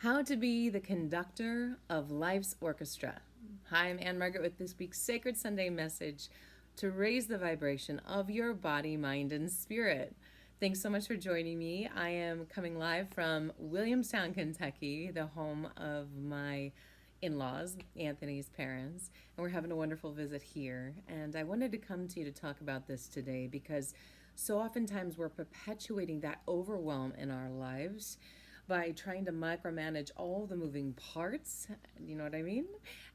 How to be the conductor of life's orchestra. Hi, I'm Anne-Margaret with this week's Sacred Sunday message to raise the vibration of your body, mind, and spirit. Thanks so much for joining me. I am coming live from Williamstown, Kentucky, the home of my in-laws, Anthony's parents, and we're having a wonderful visit here. And I wanted to come to you to talk about this today because so oftentimes we're perpetuating that overwhelm in our lives by trying to micromanage all the moving parts, you know what I mean?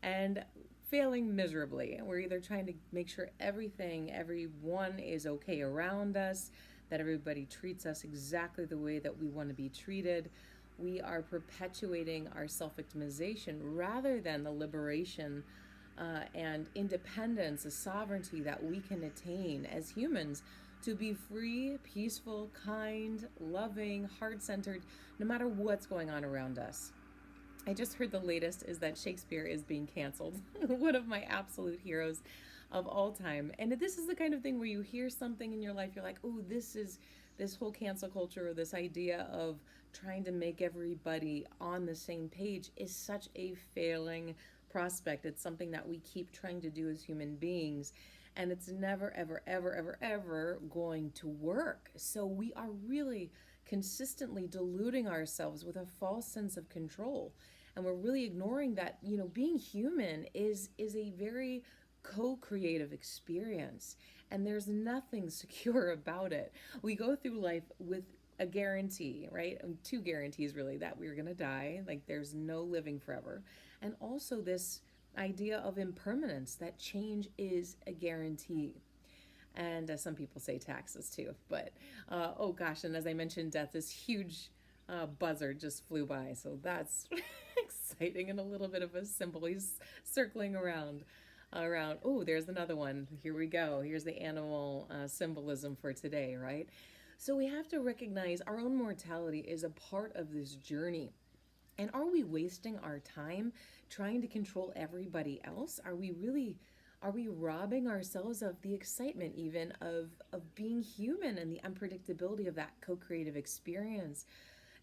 And failing miserably. We're either trying to make sure everyone is okay around us, that everybody treats us exactly the way that we want to be treated. We are perpetuating our self victimization rather than the liberation and independence, the sovereignty that we can attain as humans to be free, peaceful, kind, loving, heart centered, no matter what's going on around us. I just heard the latest is that Shakespeare is being canceled. One of my absolute heroes of all time. And this is the kind of thing where you hear something in your life, you're like, oh, this whole cancel culture, or this idea of trying to make everybody on the same page is such a failing prospect. It's something that we keep trying to do as human beings, and it's never, ever, ever, ever, ever going to work. So we are really consistently deluding ourselves with a false sense of control. And we're really ignoring that, being human is a very co-creative experience, and there's nothing secure about it. We go through life with a guarantee, right? Two guarantees really, that we're going to die, like there's no living forever, and also this idea of impermanence, that change is a guarantee. And some people say taxes too, but oh gosh, and as I mentioned, death, this huge buzzard just flew by, so that's exciting and a little bit of a symbol. He's circling around. Oh, there's another one. Here we go. Here's the animal symbolism for today, right? So we have to recognize our own mortality is a part of this journey. And are we wasting our time trying to control everybody else? Are we robbing ourselves of the excitement even of being human and the unpredictability of that co-creative experience,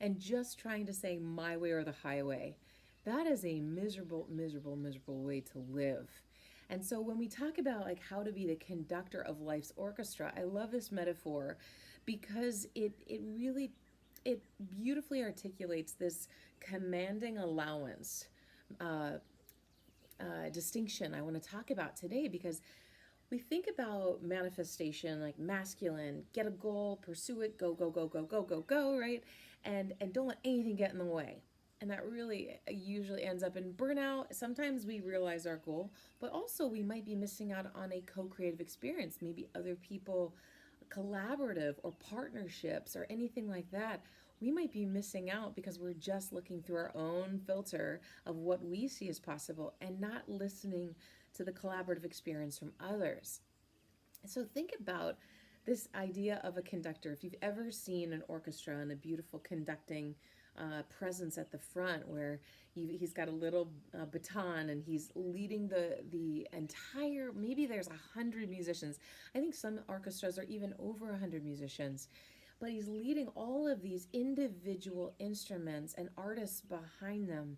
and just trying to say my way or the highway? That is a miserable, miserable, miserable way to live. And so when we talk about like how to be the conductor of life's orchestra, I love this metaphor because it beautifully articulates this commanding allowance distinction I want to talk about today, because we think about manifestation like masculine, get a goal, pursue it, go, go, go, go, go, go, go, right? And don't let anything get in the way. And that really usually ends up in burnout. Sometimes we realize our goal, but also we might be missing out on a co-creative experience, maybe other people, collaborative or partnerships or anything like that. We might be missing out because we're just looking through our own filter of what we see as possible and not listening to the collaborative experience from others. So think about this idea of a conductor. If you've ever seen an orchestra and a beautiful conducting presence at the front, where he's got a little baton and he's leading the entire, maybe there's 100 musicians. I think some orchestras are even over 100 musicians, but he's leading all of these individual instruments and artists behind them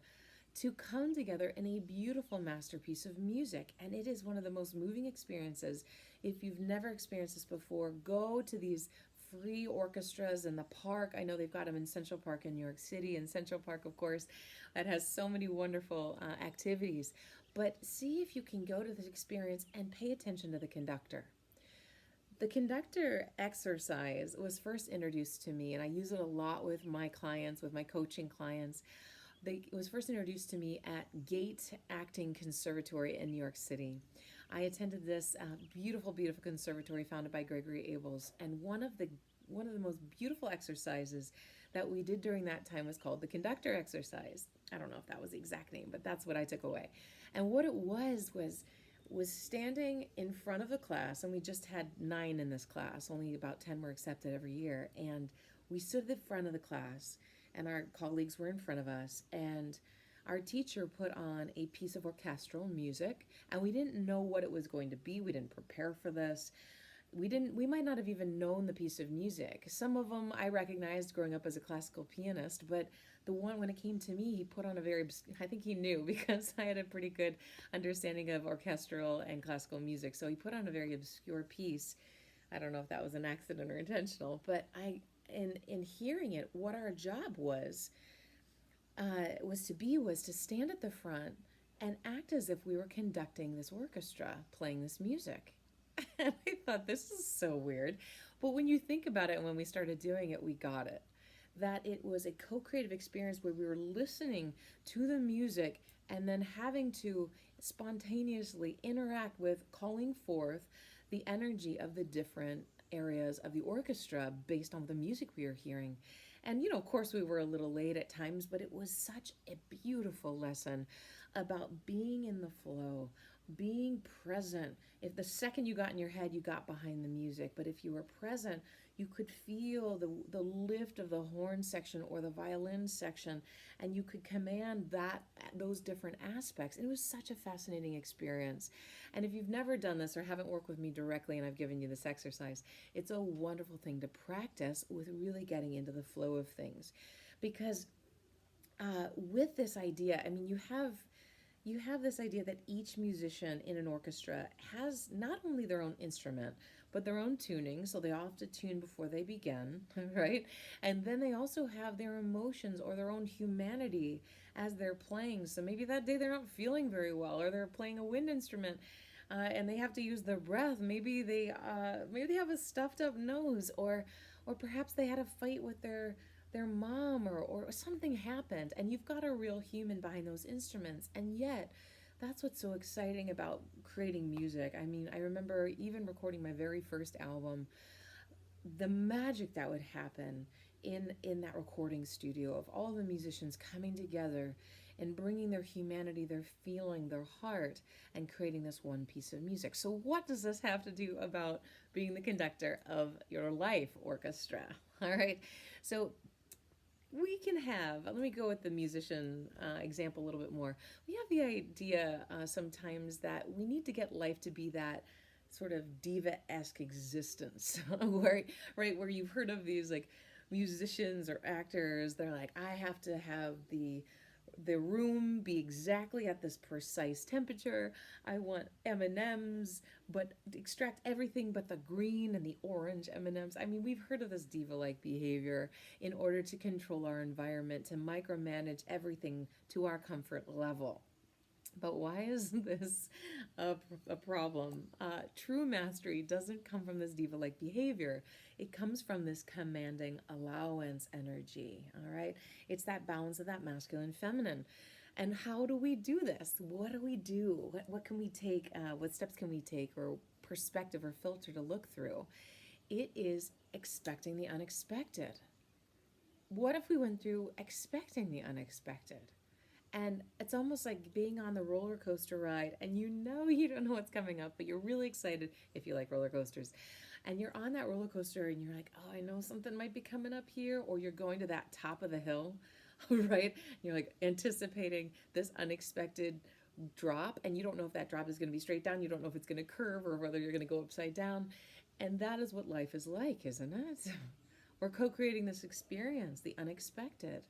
to come together in a beautiful masterpiece of music. And it is one of the most moving experiences. If you've never experienced this before, go to these free orchestras in the park. I know they've got them in Central Park in New York City, and Central Park, of course, that has so many wonderful activities. But see if you can go to this experience and pay attention to the conductor. The conductor exercise was first introduced to me, and I use it a lot with my clients, with my coaching clients. It was first introduced to me at Gate Acting Conservatory in New York City. I attended this beautiful, beautiful conservatory founded by Gregory Abels, and one of the most beautiful exercises that we did during that time was called the conductor exercise. I don't know if that was the exact name, but that's what I took away. And what it was standing in front of the class, and we just had 9 in this class. Only about 10 were accepted every year, and we stood at the front of the class, and our colleagues were in front of us, and our teacher put on a piece of orchestral music, and we didn't know what it was going to be. We didn't prepare for this. we might not have even known the piece of music. Some of them I recognized growing up as a classical pianist, but the one when it came to me, he put on a very, I think he knew because I had a pretty good understanding of orchestral and classical music. So he put on a very obscure piece. I don't know if that was an accident or intentional, but in hearing it, what our job was to stand at the front and act as if we were conducting this orchestra, playing this music. And I thought, this is so weird. But when you think about it, and when we started doing it, we got it. That it was a co creative experience where we were listening to the music and then having to spontaneously interact with calling forth the energy of the different areas of the orchestra based on the music we were hearing. And, of course, we were a little late at times, but it was such a beautiful lesson about being in the flow, being present. If the second you got in your head, you got behind the music. But if you were present, you could feel the lift of the horn section or the violin section, and you could command those different aspects. And it was such a fascinating experience. And if you've never done this or haven't worked with me directly and I've given you this exercise, it's a wonderful thing to practice with really getting into the flow of things. Because with this idea, I mean, you have this idea that each musician in an orchestra has not only their own instrument, but their own tuning. So they all have to tune before they begin, right? And then they also have their emotions or their own humanity as they're playing. So maybe that day they're not feeling very well, or they're playing a wind instrument. And they have to use their breath. Maybe they have a stuffed up nose, or perhaps they had a fight with their mom, or something happened, and you've got a real human behind those instruments. And yet that's what's so exciting about creating music. I mean, I remember even recording my very first album, the magic that would happen in that recording studio of all the musicians coming together and bringing their humanity, their feeling, their heart, and creating this one piece of music. So what does this have to do about being the conductor of your life orchestra? All right, so we can have, let me go with the musician example a little bit more. We have the idea sometimes that we need to get life to be that sort of diva-esque existence, where you've heard of these like musicians or actors. They're like, I have to have the room be exactly at this precise temperature. I want M&Ms, but extract everything but the green and the orange M&Ms. I mean, we've heard of this diva-like behavior in order to control our environment, to micromanage everything to our comfort level. But why is this a problem? True mastery doesn't come from this diva-like behavior. It comes from this commanding allowance energy, all right? It's that balance of that masculine and feminine. And how do we do this? What do we do? What can we take? What steps can we take, or perspective or filter to look through? It is expecting the unexpected. What if we went through expecting the unexpected? And it's almost like being on the roller coaster ride, and you don't know what's coming up, but you're really excited if you like roller coasters. And you're on that roller coaster and you're like, oh, I know something might be coming up here, or you're going to that top of the hill, right? You're like anticipating this unexpected drop, and you don't know if that drop is going to be straight down. You don't know if it's going to curve or whether you're going to go upside down. And that is what life is like, isn't it? We're co-creating this experience, the unexpected.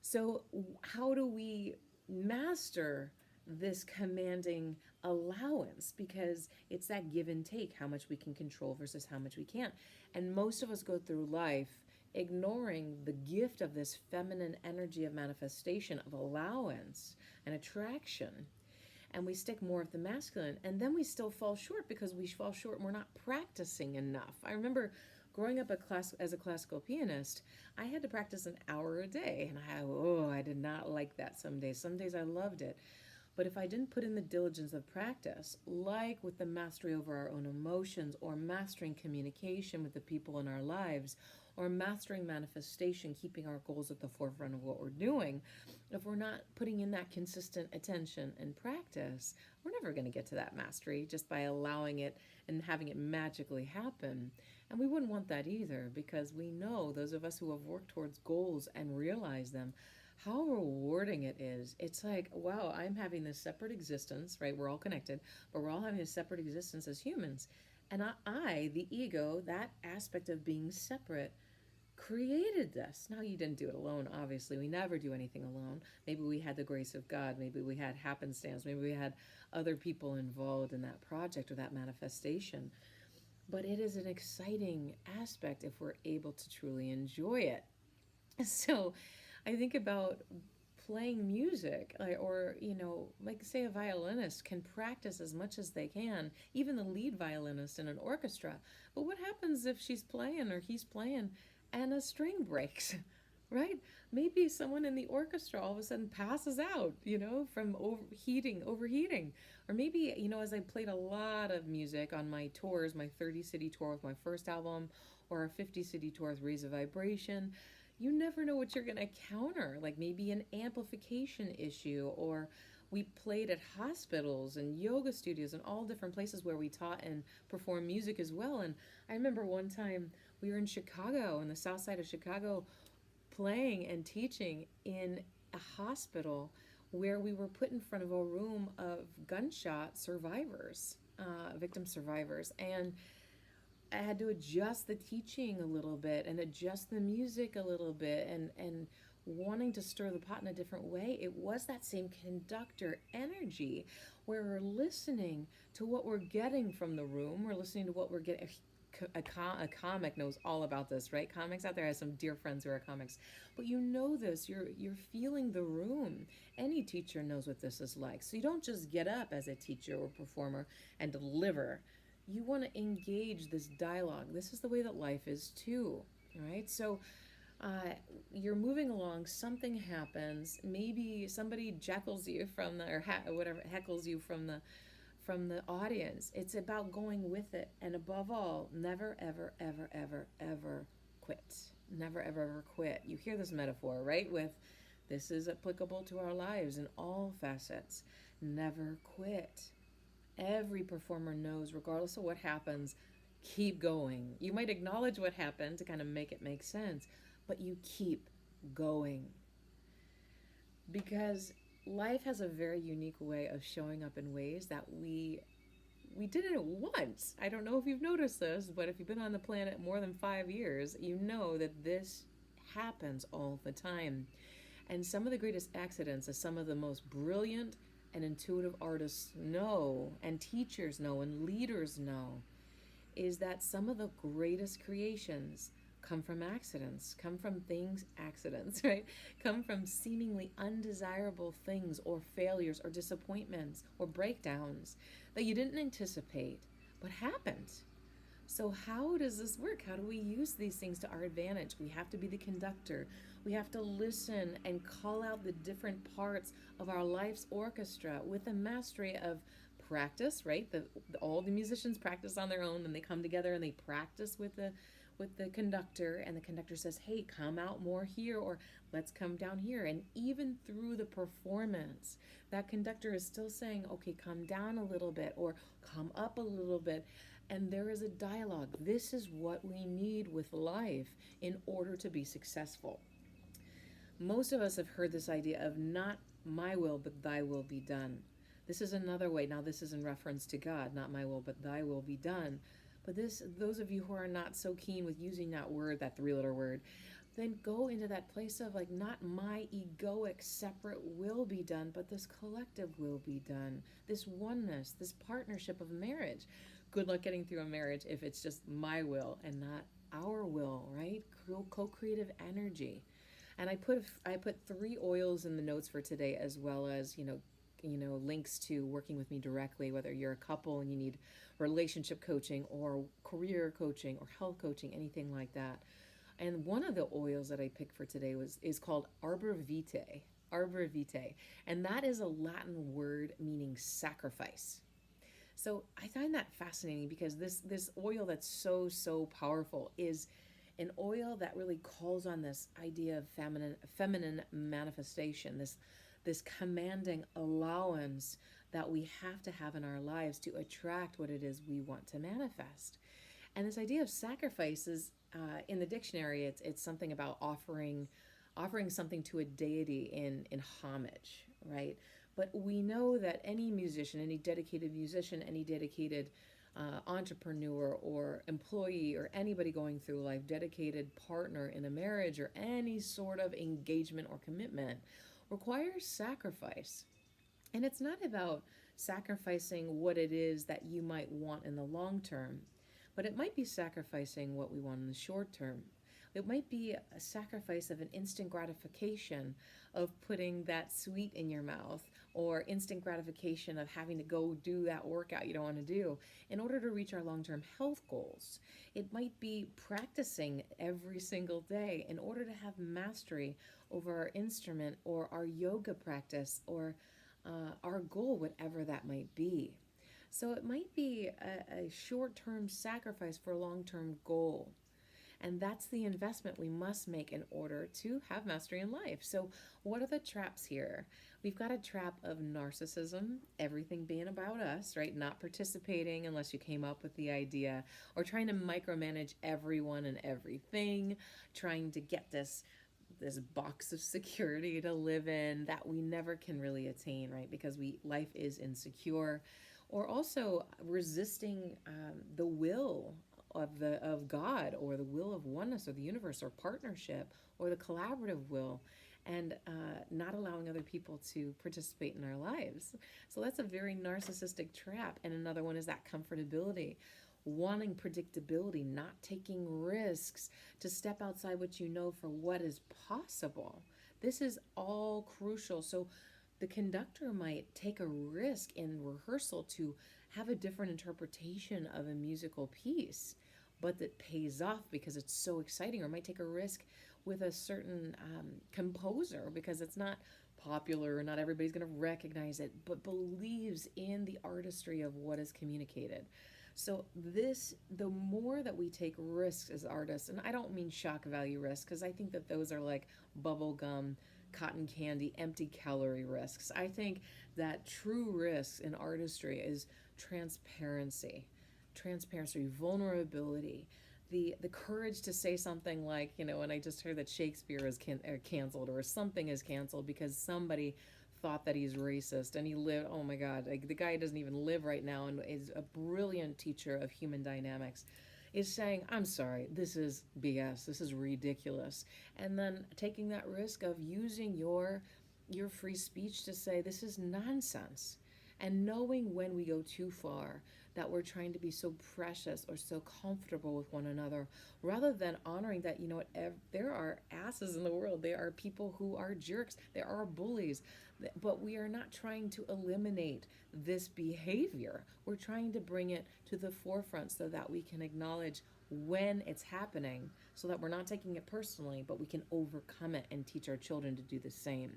So how do we master this commanding allowance? Because it's that give and take, how much we can control versus how much we can't. And most of us go through life ignoring the gift of this feminine energy of manifestation, of allowance and attraction. And we stick more of the masculine. And then we still fall short because we fall short and we're not practicing enough. I remember growing up as a classical pianist, I had to practice an hour a day, and I did not like that some days. Some days I loved it. But if I didn't put in the diligence of practice, like with the mastery over our own emotions, or mastering communication with the people in our lives, or mastering manifestation, keeping our goals at the forefront of what we're doing, if we're not putting in that consistent attention and practice, we're never going to get to that mastery just by allowing it and having it magically happen. And we wouldn't want that either, because we know, those of us who have worked towards goals and realized them, how rewarding it is. It's like, wow, I'm having this separate existence, right? We're all connected, but we're all having a separate existence as humans. And the ego, that aspect of being separate, created this. Now, you didn't do it alone, obviously. We never do anything alone. Maybe we had the grace of God. Maybe we had happenstance. Maybe we had other people involved in that project or that manifestation. But it is an exciting aspect if we're able to truly enjoy it. So I think about playing music, or like, say, a violinist can practice as much as they can, even the lead violinist in an orchestra. But what happens if she's playing or he's playing and a string breaks? Right? Maybe someone in the orchestra all of a sudden passes out, from overheating. Or maybe, as I played a lot of music on my tours, my 30 city tour with my first album, or a 50 city tour with Raise a Vibration, you never know what you're going to counter. Like, maybe an amplification issue, or we played at hospitals and yoga studios and all different places where we taught and performed music as well. And I remember one time we were in Chicago, in the south side of Chicago, playing and teaching in a hospital where we were put in front of a room of gunshot survivors, victim survivors. And I had to adjust the teaching a little bit and adjust the music a little bit, and wanting to stir the pot in a different way. It was that same conductor energy where we're listening to what we're getting from the room. We're listening to what we're getting. A comic knows all about this, right? Comics out there, has some dear friends who are comics, but this. You're feeling the room. Any teacher knows what this is like. So you don't just get up as a teacher or performer and deliver. You want to engage this dialogue. This is the way that life is too, right? So you're moving along, something happens, maybe somebody jackals you from the, or whatever, heckles you from the audience. It's about going with it, and above all, never ever ever ever ever quit. Never ever ever quit. You hear this metaphor, right? With this is applicable to our lives in all facets. Never quit. Every performer knows, regardless of what happens, keep going. You might acknowledge what happened to kind of make it make sense, but you keep going. Because life has a very unique way of showing up in ways that we did it once. I don't know if you've noticed this, but if you've been on the planet more than 5 years, you know that this happens all the time. And some of the greatest accidents, as some of the most brilliant and intuitive artists know, and teachers know, and leaders know, is that some of the greatest creations come from accidents, accidents, right? Come from seemingly undesirable things, or failures, or disappointments, or breakdowns that you didn't anticipate, but happened. So how does this work? How do we use these things to our advantage? We have to be the conductor. We have to listen and call out the different parts of our life's orchestra with the mastery of practice, right? All the musicians practice on their own, and they come together and they practice with the conductor, and the conductor says, hey, come out more here, or let's come down here. And even through the performance, that conductor is still saying, okay, come down a little bit, or come up a little bit. And there is a dialogue. This is what we need with life in order to be successful. Most of us have heard this idea of not my will, but thy will be done. This is another way. Now, this is in reference to God, not my will, but thy will be done. But those of you who are not so keen with using that word, that three-letter word, then go into that place of, like, not my egoic separate will be done, but this collective will be done. This oneness, this partnership of marriage. Good luck getting through a marriage if it's just my will and not our will, right? Co-creative energy. And I put 3 oils in the notes for today, as well as, links to working with me directly, whether you're a couple and you need relationship coaching or career coaching or health coaching, anything like that. And one of the oils that I picked for today is called arbor vitae. Arbor vitae. And that is a Latin word meaning sacrifice. So I find that fascinating, because this oil that's so powerful is an oil that really calls on this idea of feminine manifestation, this commanding allowance that we have to have in our lives to attract what it is we want to manifest. And this idea of sacrifice is, in the dictionary, it's something about offering something to a deity in homage, right? But we know that any musician, any dedicated entrepreneur or employee or anybody going through life, dedicated partner in a marriage or any sort of engagement or commitment, requires sacrifice. And it's not about sacrificing what it is that you might want in the long term, but it might be sacrificing what we want in the short term. It might be a sacrifice of an instant gratification of putting that sweet in your mouth, or instant gratification of having to go do that workout you don't want to do in order to reach our long term health goals. It might be practicing every single day in order to have mastery over our instrument or our yoga practice or our goal, whatever that might be. So it might be a short term sacrifice for a long term goal. And that's the investment we must make in order to have mastery in life. So, what are the traps here? We've got a trap of narcissism, everything being about us, right? Not participating unless you came up with the idea, or trying to micromanage everyone and everything, trying to get this box of security to live in that we never can really attain, right? Because life is insecure. Or also resisting the will of God, or the will of oneness, or the universe, or partnership, or the collaborative will, and not allowing other people to participate in our lives. So that's a very narcissistic trap. And another one is that comfortability, wanting predictability, not taking risks, to step outside what you know for what is possible. This is all crucial. So the conductor might take a risk in rehearsal to have a different interpretation of a musical piece, but that pays off because it's so exciting, or might take a risk with a certain composer because it's not popular or not everybody's going to recognize it, but believes in the artistry of what is communicated. So the more that we take risks as artists, and I don't mean shock value risks, because I think that those are like bubble gum, cotton candy, empty calorie risks. I think that true risks in artistry is transparency, vulnerability, the courage to say something like, and I just heard that Shakespeare is canceled, or something is canceled because somebody thought that he's racist, and he lived, oh my God, like, the guy doesn't even live right now and is a brilliant teacher of human dynamics, is saying, I'm sorry, this is BS, this is ridiculous. And then taking that risk of using your free speech to say this is nonsense. And knowing when we go too far, that we're trying to be so precious or so comfortable with one another, rather than honoring that, there are asses in the world. There are people who are jerks. There are bullies. But we are not trying to eliminate this behavior. We're trying to bring it to the forefront so that we can acknowledge when it's happening, so that we're not taking it personally, but we can overcome it and teach our children to do the same.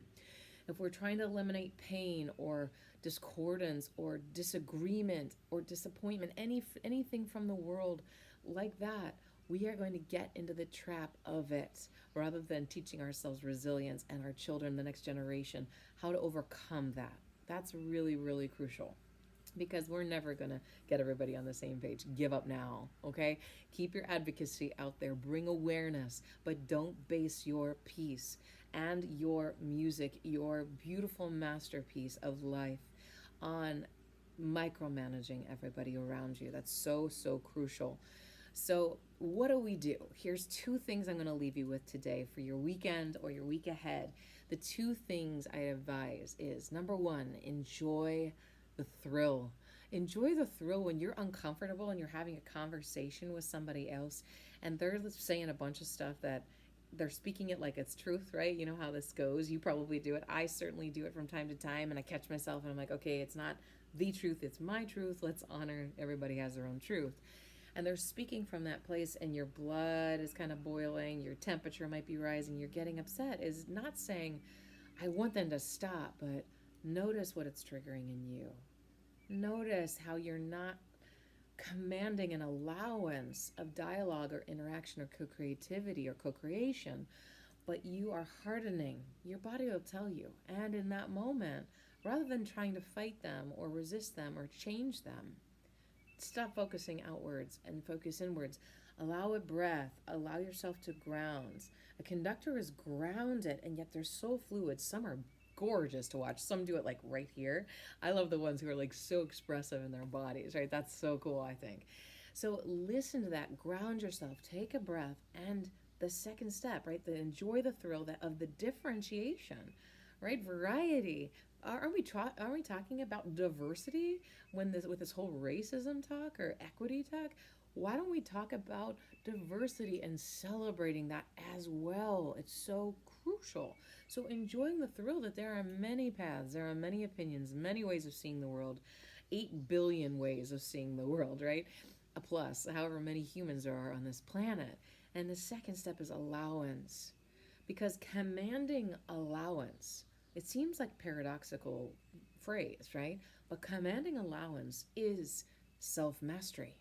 If we're trying to eliminate pain or discordance or disagreement or disappointment, anything from the world like that, we are going to get into the trap of it, rather than teaching ourselves resilience and our children, the next generation, how to overcome that. That's really, really crucial, because we're never going to get everybody on the same page. Give up now, okay? Keep your advocacy out there. Bring awareness, but don't base your peace and your music, your beautiful masterpiece of life, on micromanaging everybody around you. That's so, so crucial. So what do? Here's 2 things I'm going to leave you with today for your weekend or your week ahead. The 2 things I advise is, number 1, enjoy the thrill. Enjoy the thrill when you're uncomfortable and you're having a conversation with somebody else and they're saying a bunch of stuff that they're speaking it like it's truth, right? You know how this goes. You probably do it. I certainly do it from time to time, and I catch myself and I'm like, okay, it's not the truth, it's my truth. Let's honor everybody has their own truth. And they're speaking from that place, and your blood is kind of boiling, your temperature might be rising, you're getting upset, is not saying, I want them to stop, but notice what it's triggering in you. Notice how you're not commanding an allowance of dialogue or interaction or co-creativity or co-creation, but you are hardening. Your body will tell you. And in that moment, rather than trying to fight them or resist them or change them, stop focusing outwards and focus inwards. Allow a breath. Allow yourself to ground. A conductor is grounded, and yet they're so fluid. Some are gorgeous to watch. Some do it like right here. I love the ones who are like so expressive in their bodies, right? That's so cool, I think. So listen to that, ground yourself, take a breath, and the second step, right? The enjoy the thrill of the differentiation, right? Variety. Are we talking about diversity when this with this whole racism talk or equity talk? Why don't we talk about diversity and celebrating that as well? It's so crucial. So enjoying the thrill that there are many paths, there are many opinions, many ways of seeing the world, 8 billion ways of seeing the world, right? A plus, however many humans there are on this planet. And the second step is allowance. Because commanding allowance, it seems like paradoxical phrase, right? But commanding allowance is self-mastery.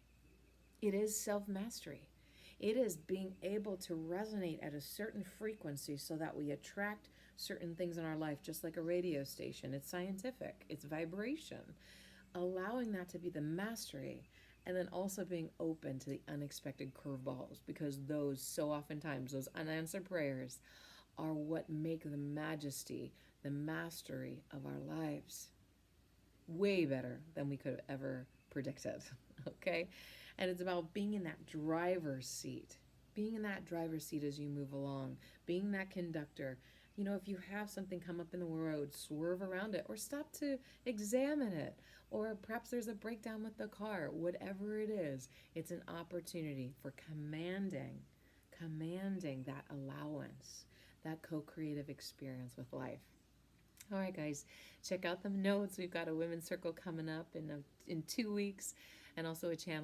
It is self-mastery. It is being able to resonate at a certain frequency so that we attract certain things in our life, just like a radio station. It's scientific, it's vibration. Allowing that to be the mastery, and then also being open to the unexpected curveballs, because those, so oftentimes, those unanswered prayers are what make the majesty, the mastery of our lives way better than we could have ever predicted. Okay? And it's about being in that driver's seat, being in that driver's seat as you move along, being that conductor. You know, if you have something come up in the road, swerve around it or stop to examine it. Or perhaps there's a breakdown with the car. Whatever it is, it's an opportunity for commanding that allowance, that co-creative experience with life. All right, guys, check out the notes. We've got a women's circle coming up in 2 weeks, and also a channel